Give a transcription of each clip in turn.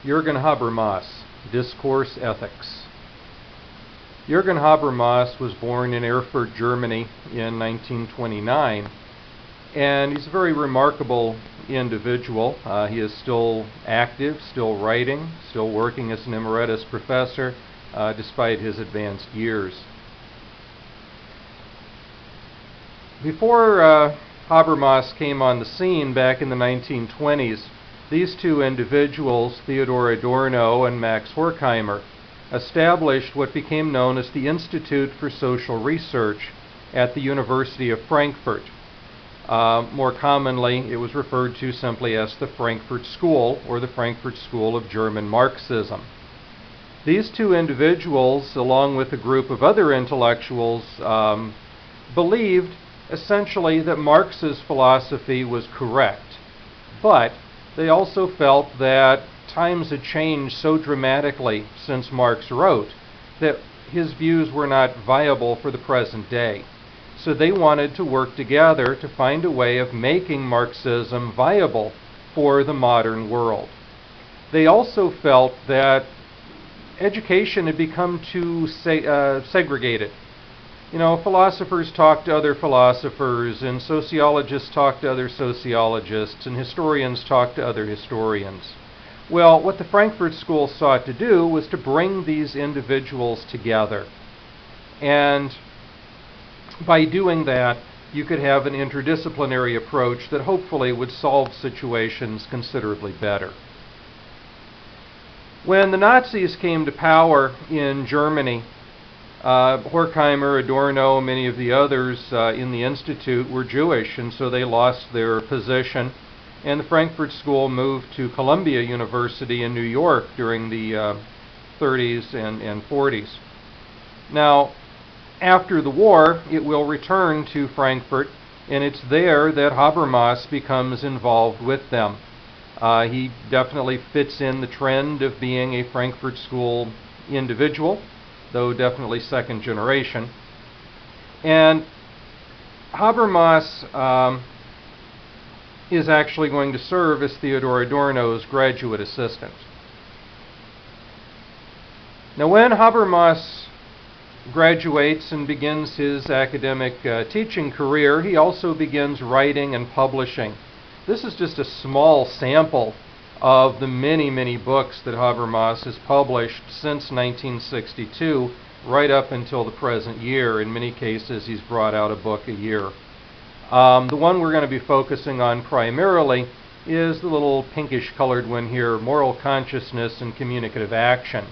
Jurgen Habermas, Discourse Ethics. Jurgen Habermas was born in Erfurt, Germany in 1929, and he's a very remarkable individual. He is still active, still writing, still working as an emeritus professor, despite his advanced years. Before Habermas came on the scene back in the 1920s, these two individuals, Theodor Adorno and Max Horkheimer, established what became known as the Institute for Social Research at the University of Frankfurt. More commonly, it was referred to simply as the Frankfurt School, or the Frankfurt School of German Marxism. These two individuals, along with a group of other intellectuals, believed essentially that Marx's philosophy was correct, but they also felt that times had changed so dramatically since Marx wrote that his views were not viable for the present day. So they wanted to work together to find a way of making Marxism viable for the modern world. They also felt that education had become too segregated. You know, philosophers talk to other philosophers, and sociologists talk to other sociologists, and historians talk to other historians. Well, what the Frankfurt School sought to do was to bring these individuals together. And by doing that, you could have an interdisciplinary approach that hopefully would solve situations considerably better. When the Nazis came to power in Germany, Horkheimer, Adorno, many of the others in the Institute were Jewish, and so they lost their position. And the Frankfurt School moved to Columbia University in New York during the 30s and 40s. Now, after the war, it will return to Frankfurt, and it's there that Habermas becomes involved with them. He definitely fits in the trend of being a Frankfurt School individual, though definitely second generation. And Habermas is actually going to serve as Theodor Adorno's graduate assistant. Now, when Habermas graduates and begins his academic teaching career, he also begins writing and publishing. This is just a small sample of the many, many books that Habermas has published since 1962, right up until the present year. In many cases, he's brought out a book a year. The one we're going to be focusing on primarily is the little pinkish colored one here, Moral Consciousness and Communicative Action.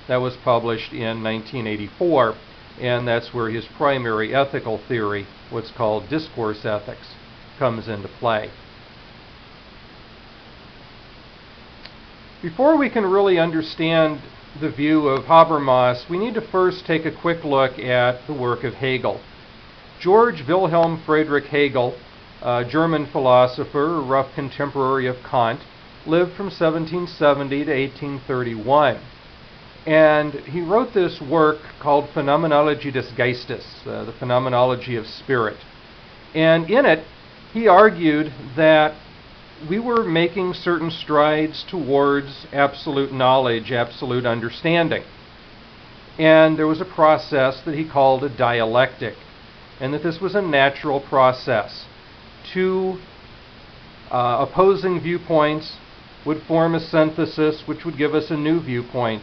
That was published in 1984, and that's where his primary ethical theory, what's called discourse ethics, comes into play. Before we can really understand the view of Habermas, we need to first take a quick look at the work of Hegel. George Wilhelm Friedrich Hegel, a German philosopher, a rough contemporary of Kant, lived from 1770 to 1831. And he wrote this work called Phenomenologie des Geistes, the phenomenology of spirit. And in it, he argued that we were making certain strides towards absolute knowledge, absolute understanding. And there was a process that he called a dialectic, and that this was a natural process. Two opposing viewpoints would form a synthesis which would give us a new viewpoint,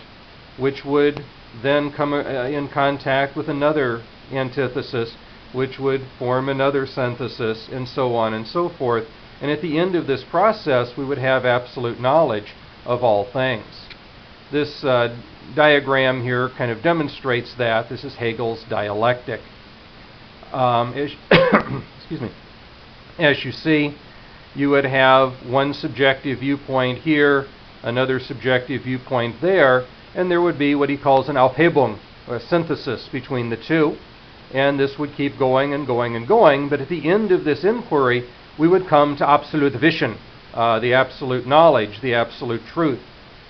which would then come in contact with another antithesis, which would form another synthesis, and so on and so forth. And at the end of this process, we would have absolute knowledge of all things. This diagram here kind of demonstrates that. This is Hegel's dialectic. Excuse me. As you see, you would have one subjective viewpoint here, another subjective viewpoint there, and there would be what he calls an Aufhebung, or a synthesis between the two. And this would keep going and going and going, but at the end of this inquiry, we would come to absolute Wissen, the absolute knowledge, the absolute truth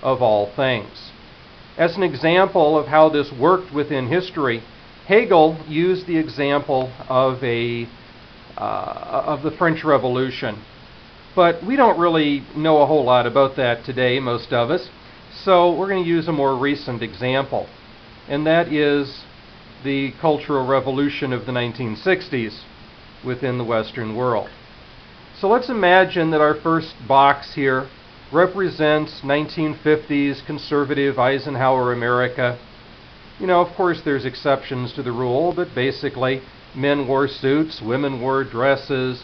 of all things. As an example of how this worked within history, Hegel used the example of the French Revolution. But we don't really know a whole lot about that today, most of us. So we're going to use a more recent example, and that is the Cultural Revolution of the 1960s within the Western world. So let's imagine that our first box here represents 1950s conservative Eisenhower America. You know, of course there's exceptions to the rule, but basically men wore suits, women wore dresses.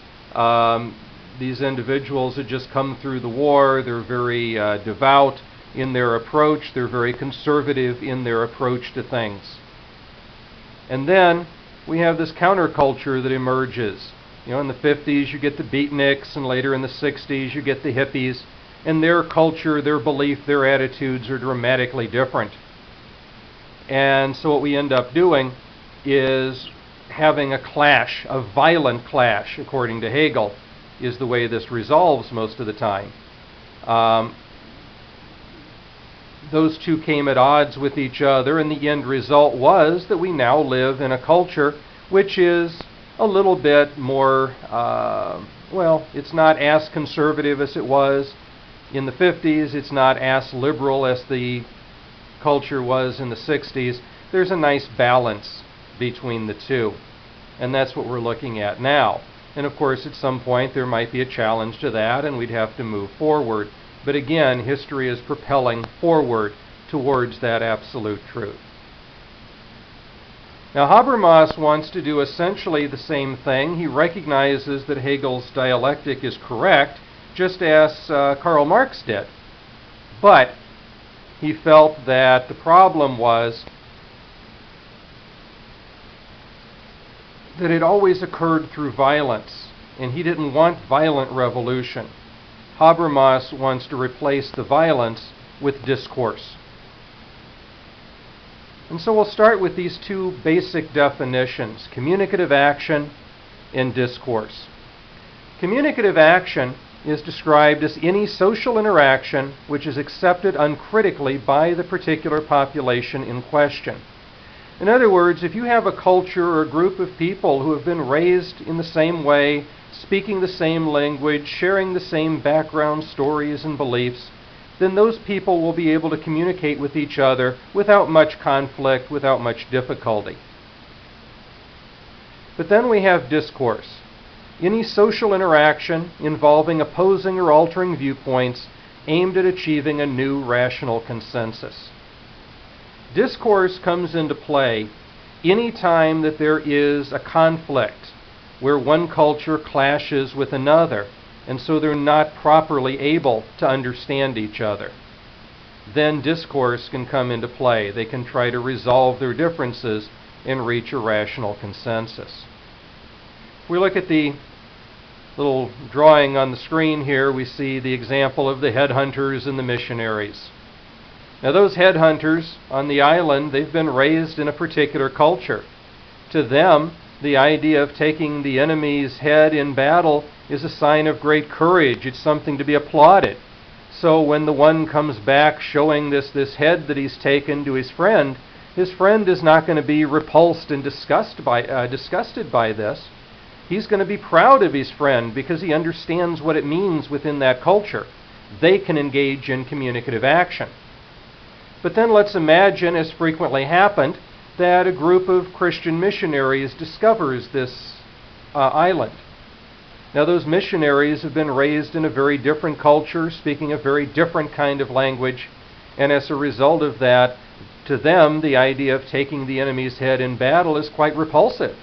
These individuals had just come through the war. They're very devout in their approach. They're very conservative in their approach to things. And then we have this counterculture that emerges. You know, in the 50s you get the beatniks, and later in the 60s you get the hippies, and their culture, their belief, their attitudes are dramatically different. And so what we end up doing is having a clash, a violent clash, according to Hegel, is the way this resolves most of the time. Those two came at odds with each other, and the end result was that we now live in a culture which is a little bit more, well, it's not as conservative as it was in the 50s. It's not as liberal as the culture was in the 60s. There's a nice balance between the two, and that's what we're looking at now. And of course, at some point there might be a challenge to that, and we'd have to move forward. But again, history is propelling forward towards that absolute truth. Now, Habermas wants to do essentially the same thing. He recognizes that Hegel's dialectic is correct, just as Karl Marx did. But he felt that the problem was that it always occurred through violence, and he didn't want violent revolution. Habermas wants to replace the violence with discourse. And so we'll start with these two basic definitions: communicative action and discourse. Communicative action is described as any social interaction which is accepted uncritically by the particular population in question. In other words, if you have a culture or a group of people who have been raised in the same way, speaking the same language, sharing the same background stories and beliefs, then those people will be able to communicate with each other without much conflict, without much difficulty. But then we have discourse. Any social interaction involving opposing or altering viewpoints aimed at achieving a new rational consensus. Discourse comes into play any time that there is a conflict where one culture clashes with another, and so they're not properly able to understand each other. Then discourse can come into play. They can try to resolve their differences and reach a rational consensus. If we look at the little drawing on the screen here, we see the example of the headhunters and the missionaries. Now, those headhunters on the island, they've been raised in a particular culture. To them, the idea of taking the enemy's head in battle is a sign of great courage. It's something to be applauded. So when the one comes back showing this head that he's taken to his friend is not going to be repulsed and disgusted by this. He's going to be proud of his friend because he understands what it means within that culture. They can engage in communicative action. But then let's imagine, as frequently happened, that a group of Christian missionaries discovers this island. Now, those missionaries have been raised in a very different culture, speaking a very different kind of language, and as a result of that, to them, the idea of taking the enemy's head in battle is quite repulsive.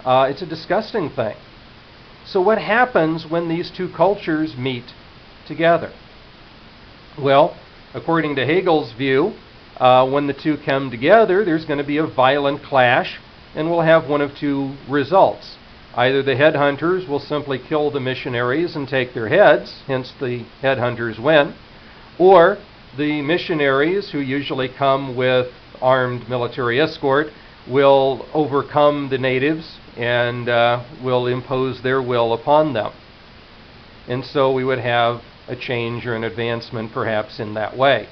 It's a disgusting thing. So what happens when these two cultures meet together? Well, according to Hegel's view, when the two come together, there's going to be a violent clash, and we'll have one of two results. Either the headhunters will simply kill the missionaries and take their heads, hence the headhunters win, or the missionaries, who usually come with armed military escort, will overcome the natives and will impose their will upon them. And so we would have a change or an advancement perhaps in that way.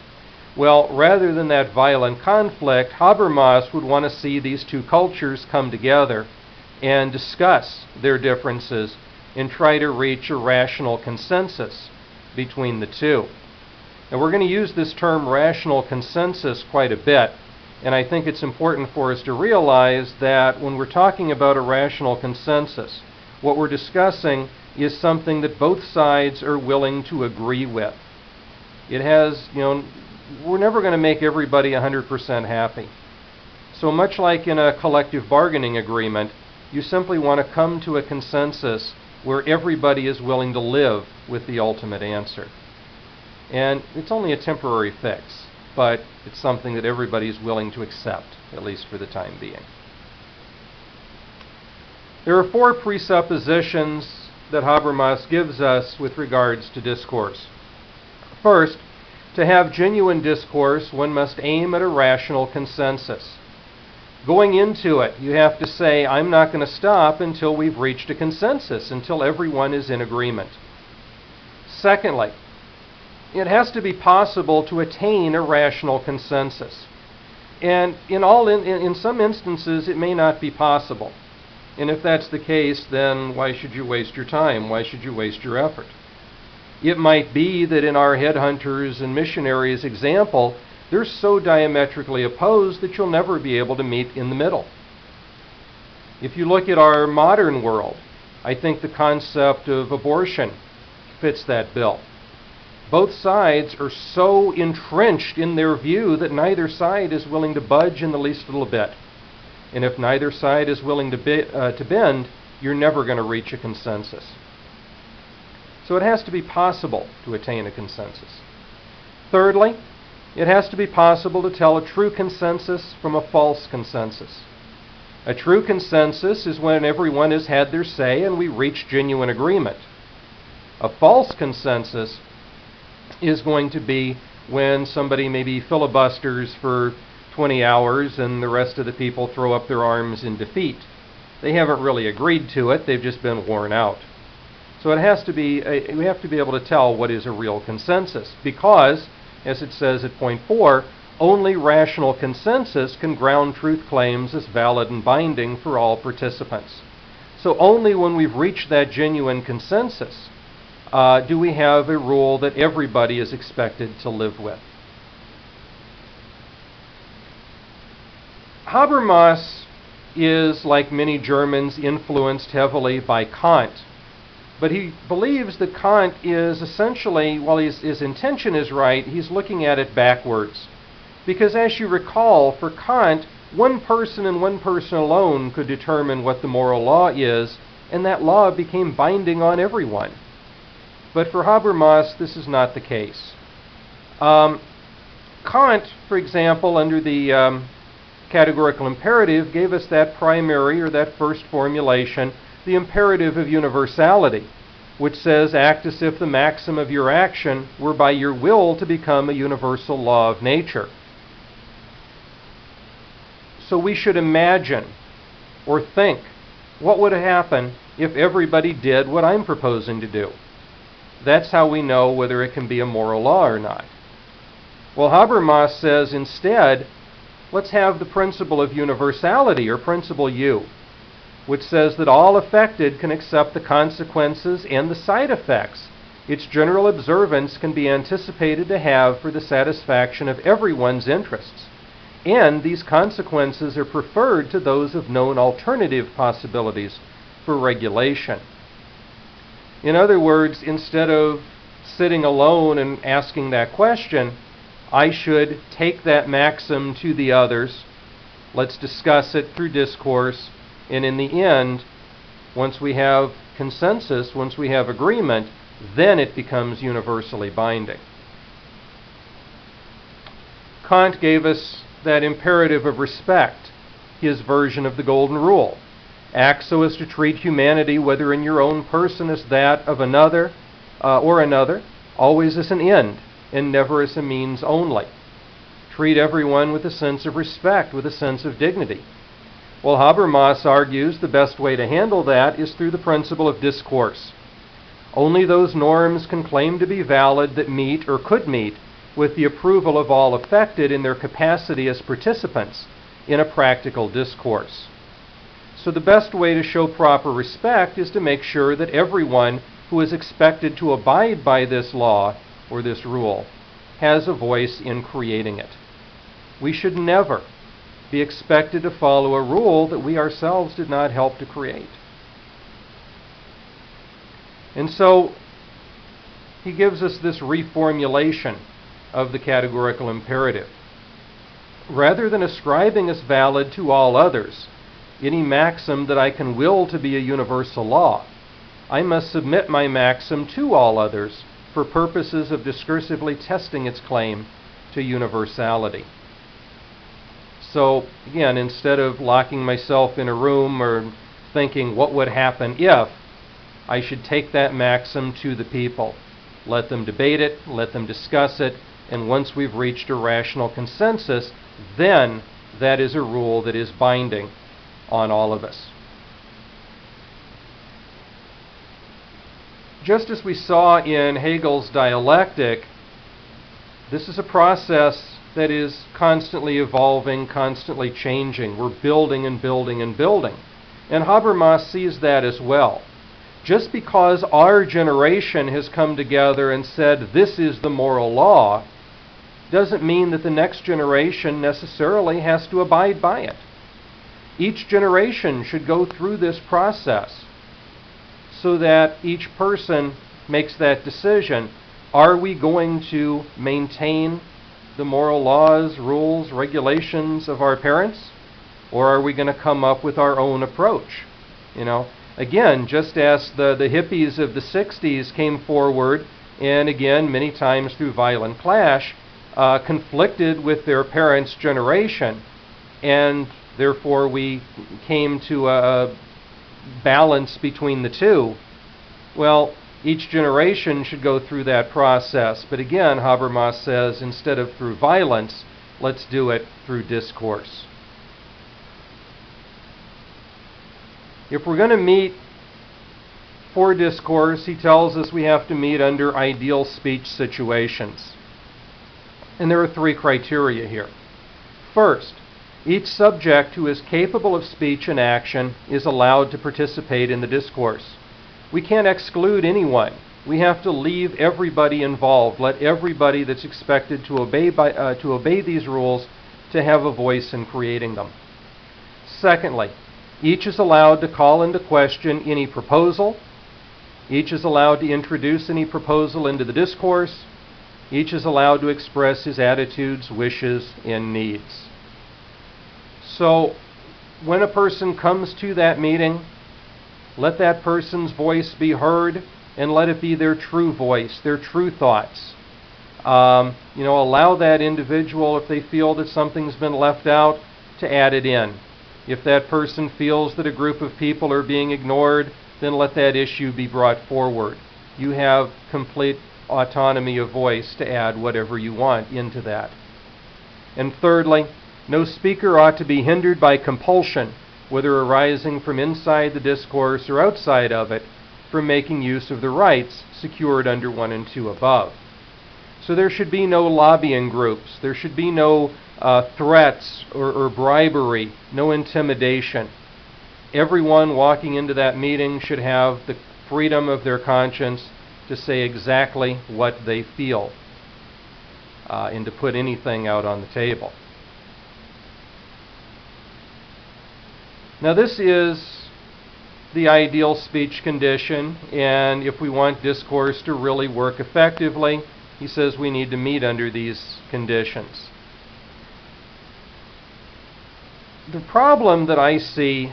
Well, rather than that violent conflict, Habermas would want to see these two cultures come together and discuss their differences and try to reach a rational consensus between the two. Now we're going to use this term rational consensus quite a bit, and I think it's important for us to realize that when we're talking about a rational consensus, what we're discussing is something that both sides are willing to agree with. It has, we're never going to make everybody 100% happy. So much like in a collective bargaining agreement, you simply want to come to a consensus where everybody is willing to live with the ultimate answer. And it's only a temporary fix, but it's something that everybody is willing to accept, at least for the time being. There are 4 presuppositions that Habermas gives us with regards to discourse. First, to have genuine discourse, one must aim at a rational consensus. Going into it, you have to say, I'm not going to stop until we've reached a consensus, until everyone is in agreement. Secondly, it has to be possible to attain a rational consensus. And in some instances, it may not be possible. And if that's the case, then why should you waste your time? Why should you waste your effort? It might be that in our headhunters and missionaries example, they're so diametrically opposed that you'll never be able to meet in the middle. If you look at our modern world, I think the concept of abortion fits that bill. Both sides are so entrenched in their view that neither side is willing to budge in the least little bit. And if neither side is willing to bend, you're never going to reach a consensus. So it has to be possible to attain a consensus. Thirdly, it has to be possible to tell a true consensus from a false consensus. A true consensus is when everyone has had their say and we reach genuine agreement. A false consensus is going to be when somebody maybe filibusters for 20 hours and the rest of the people throw up their arms in defeat. They haven't really agreed to it, they've just been worn out. So it has to be, we have to be able to tell what is a real consensus, because, as it says at point 4, only rational consensus can ground truth claims as valid and binding for all participants. So only when we've reached that genuine consensus do we have a rule that everybody is expected to live with. Habermas is, like many Germans, influenced heavily by Kant. But he believes that Kant is essentially, while his intention is right, he's looking at it backwards. Because as you recall, for Kant, one person and one person alone could determine what the moral law is, and that law became binding on everyone. But for Habermas, this is not the case. Kant, for example, under the categorical imperative, gave us that primary, or that first formulation, the imperative of universality, which says, act as if the maxim of your action were by your will to become a universal law of nature. So we should imagine or think, what would happen if everybody did what I'm proposing to do? That's how we know whether it can be a moral law or not. Well, Habermas says instead, let's have the principle of universality, or principle U, which says that all affected can accept the consequences and the side effects its general observance can be anticipated to have for the satisfaction of everyone's interests, and these consequences are preferred to those of known alternative possibilities for regulation. In other words, instead of sitting alone and asking that question, I should take that maxim to the others, let's discuss it through discourse, and in the end, once we have consensus, once we have agreement, then it becomes universally binding. Kant gave us that imperative of respect, his version of the Golden Rule. Act so as to treat humanity, whether in your own person as that of another or another, always as an end, and never as a means only. Treat everyone with a sense of respect, with a sense of dignity. Well, Habermas argues the best way to handle that is through the principle of discourse. Only those norms can claim to be valid that meet or could meet with the approval of all affected in their capacity as participants in a practical discourse. So the best way to show proper respect is to make sure that everyone who is expected to abide by this law or this rule has a voice in creating it. We should never be expected to follow a rule that we ourselves did not help to create. And so he gives us this reformulation of the categorical imperative. Rather than ascribing as valid to all others any maxim that I can will to be a universal law, I must submit my maxim to all others for purposes of discursively testing its claim to universality. So again, instead of locking myself in a room or thinking what would happen if, I should take that maxim to the people. Let them debate it, let them discuss it, and once we've reached a rational consensus, then that is a rule that is binding on all of us. Just as we saw in Hegel's Dialectic, this is a process that is constantly evolving, constantly changing. We're building and building and building. And Habermas sees that as well. Just because our generation has come together and said this is the moral law, doesn't mean that the next generation necessarily has to abide by it. Each generation should go through this process so that each person makes that decision. Are we going to maintain the moral laws, rules, regulations of our parents? Or are we going to come up with our own approach? Again, just as the hippies of the 60s came forward, and again, many times through violent clash, conflicted with their parents' generation, and therefore we came to a balance between the two. Well, each generation should go through that process. But again, Habermas says, instead of through violence, let's do it through discourse. If we're going to meet for discourse, he tells us we have to meet under ideal speech situations. And there are three criteria here. First, each subject who is capable of speech and action is allowed to participate in the discourse. We can't exclude anyone. We have to leave everybody involved. Let everybody that's expected to obey these rules to have a voice in creating them. Secondly, each is allowed to call into question any proposal. Each is allowed to introduce any proposal into the discourse. Each is allowed to express his attitudes, wishes, and needs. So, when a person comes to that meeting, let that person's voice be heard, and let it be their true voice, their true thoughts. Allow that individual, if they feel that something's been left out, to add it in. If that person feels that a group of people are being ignored, then let that issue be brought forward. You have complete autonomy of voice to add whatever you want into that. And thirdly, no speaker ought to be hindered by compulsion, whether arising from inside the discourse or outside of it, from making use of the rights secured under 1 and 2 above. So there should be no lobbying groups. There should be no threats or bribery, no intimidation. Everyone walking into that meeting should have the freedom of their conscience to say exactly what they feel and to put anything out on the table. Now this is the ideal speech condition, and if we want discourse to really work effectively, he says we need to meet under these conditions. The problem that I see,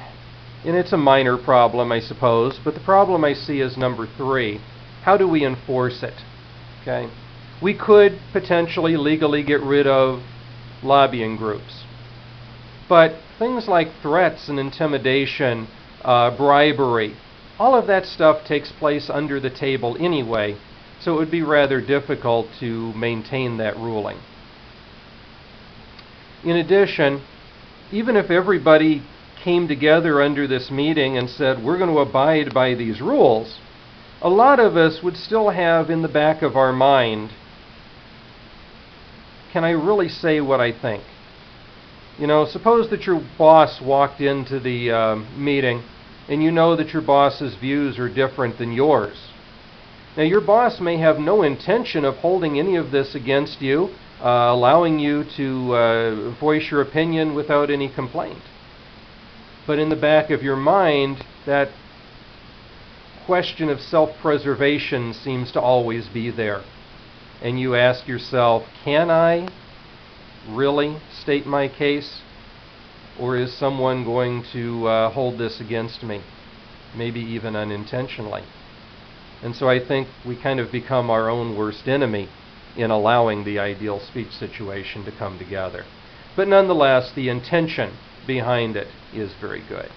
and it's a minor problem I suppose, but the problem I see is number 3. How do we enforce it? Okay. We could potentially legally get rid of lobbying groups. But things like threats and intimidation, bribery, all of that stuff takes place under the table anyway, so it would be rather difficult to maintain that ruling. In addition, even if everybody came together under this meeting and said, we're going to abide by these rules, a lot of us would still have in the back of our mind, can I really say what I think? Suppose that your boss walked into the meeting and you know that your boss's views are different than yours. Now, your boss may have no intention of holding any of this against you, allowing you to voice your opinion without any complaint. But in the back of your mind, that question of self-preservation seems to always be there. And you ask yourself, can I really state my case? Or is someone going to hold this against me? Maybe even unintentionally. And so I think we kind of become our own worst enemy in allowing the ideal speech situation to come together. But nonetheless, the intention behind it is very good.